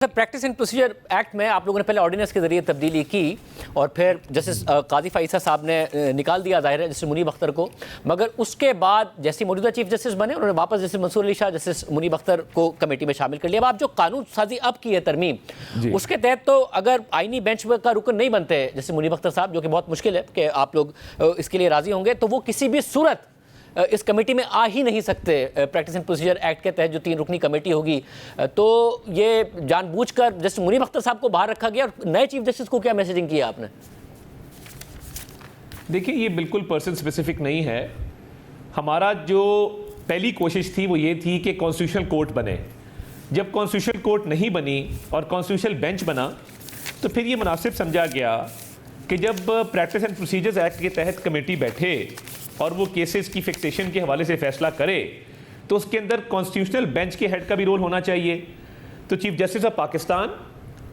Practice and procedure act में आप लोगों ने पहले ऑर्डिनेंस के जरिए तब्दीली की और फिर जस्टिस काजी फाइसा साहब ने निकाल दिया जाहिर है जस्टिस मुनीब अख्तर को, मगर उसके बाद जैसे मौजूदा चीफ जस्टिस बने उन्होंने वापस जस्टिस मंसूर अली शाह जस्टिस मुनीब अख्तर को कमेटी में शामिल कर लिया। अब आप जो कानून साजी अब की है तरमीम, उसके तहत तो अगर आईनी बेंच का रुकन नहीं बनते जैसे मुनीब अख्तर साहब, जो कि बहुत मुश्किल है कि आप लोग इसके लिए राजी होंगे, तो वो किसी भी सूरत इस कमेटी में आ ही नहीं सकते। प्रैक्टिस एंड प्रोसीजर एक्ट के तहत जो 3 रुकनी कमेटी होगी, तो ये जानबूझकर जस्टिस मुनीब अख्तर साहब को बाहर रखा गया। और नए चीफ जस्टिस को क्या मैसेजिंग किया आपने? देखिए, ये बिल्कुल पर्सन स्पेसिफिक नहीं है। हमारा जो पहली कोशिश थी वो ये थी कि कॉन्स्टिट्यूशनल कोर्ट बने। जब कॉन्स्टिट्यूशनल कोर्ट नहीं बनी और कॉन्स्टिट्यूशनल बेंच बना, तो फिर ये मुनासिब समझा गया कि जब प्रैक्टिस एंड प्रोसीजर्स एक्ट के तहत कमेटी बैठे और वो केसेस की फिक्सेशन के हवाले से फैसला करे, तो उसके अंदर कॉन्स्टिट्यूशनल बेंच के हेड का भी रोल होना चाहिए। तो chief justice of Pakistan,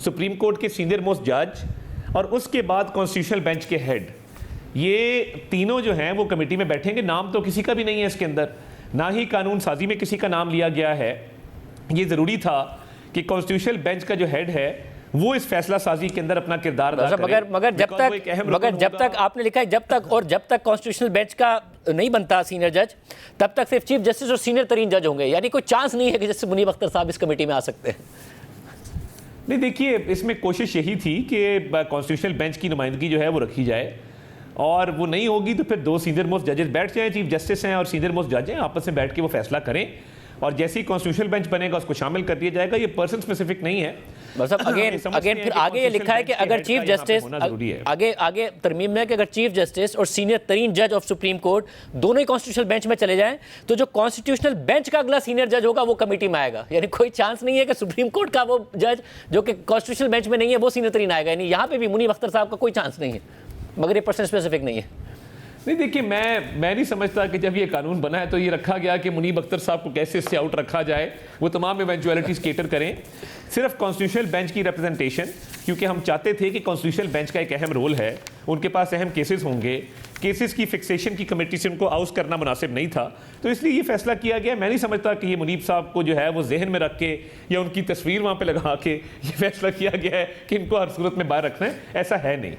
supreme court के सीनियर मोस्ट जज और उसके बाद कॉन्स्टिट्यूशनल बेंच के हेड, ये तीनों जो हैं वो कमेटी में बैठेंगे। नाम तो किसी का भी नहीं है इसके अंदर, ना ही कानून साजी में किसी का नाम लिया गया है। ये ज़रूरी था कि कॉन्स्टिट्यूशनल बेंच का जो हेड है वो इस फैसला साजी के अंदर अपना किरदार अदा करे। मगर जब तक आपने लिखा है जब तक कॉन्स्टिट्यूशनल बेंच का नहीं बनता सीनियर जज, तब तक सिर्फ चीफ जस्टिस और सीनियर तरीन जज होंगे, यानी कोई चांस नहीं है कि जस्टिस मुनीब अख्तर साहब इस कमेटी में आ सकते हैं। नहीं, देखिए, इसमें कोशिश यही थी कि कॉन्स्टिट्यूशनल बेंच की नुमाइंदगी जो है वो रखी जाए, और वो नहीं होगी तो फिर 2 सीनियर मोस्ट जजेस बैठ जाएं, चीफ जस्टिस हैं और सीनियर मोस्ट जज हैं, आपस में बैठ के वो फैसला करें, और जैसे ही कॉन्स्टिट्यूशनल बेंच बनेगा उसको शामिल कर दिया जाएगा। ये पर्सन स्पेसिफिक नहीं है। मतलब अगेन फिर आगे ये लिखा है कि अगर चीफ जस्टिस आगे तरमीम में कि अगर चीफ जस्टिस और सीनियर तरीन जज ऑफ सुप्रीम कोर्ट दोनों ही कॉन्स्टिट्यूशनल बेंच में चले जाएं, तो जो कॉन्स्टिट्यूशनल बेंच का अगला सीनियर जज होगा वो कमेटी में आएगा। यानी कोई चांस नहीं है कि सुप्रीम कोर्ट का वो जज जो कि कॉन्स्टिट्यूशनल बेंच में नहीं है वो सीनियर तरीन आएगा। यानी यहाँ पे भी मुनीब अख्तर साहब का कोई चांस नहीं है, मगर ये पर्सन स्पेसिफिक नहीं है। नहीं, देखिए, मैं नहीं समझता कि जब ये कानून बना है तो ये रखा गया कि मुनीब अख्तर साहब को कैसे इससे आउट रखा जाए। वो तमाम इवेंचुअलिटीज केटर करें, सिर्फ कॉन्स्टिट्यूशनल बेंच की रिप्रेजेंटेशन, क्योंकि हम चाहते थे कि कॉन्स्टिट्यूशनल बेंच का एक अहम रोल है, उनके पास अहम केसेस होंगे, केसेस की फिक्सेशन की कमेटी से उनको आउट करना मुनासिब नहीं था, तो इसलिए ये फैसला किया गया। मैं नहीं समझता कि ये मुनीब साहब को जो है वो जहन में रख के या उनकी तस्वीर वहाँ पे लगा के ये फैसला किया गया है कि इनको हर सूरत में बाहर रखना है, ऐसा है नहीं।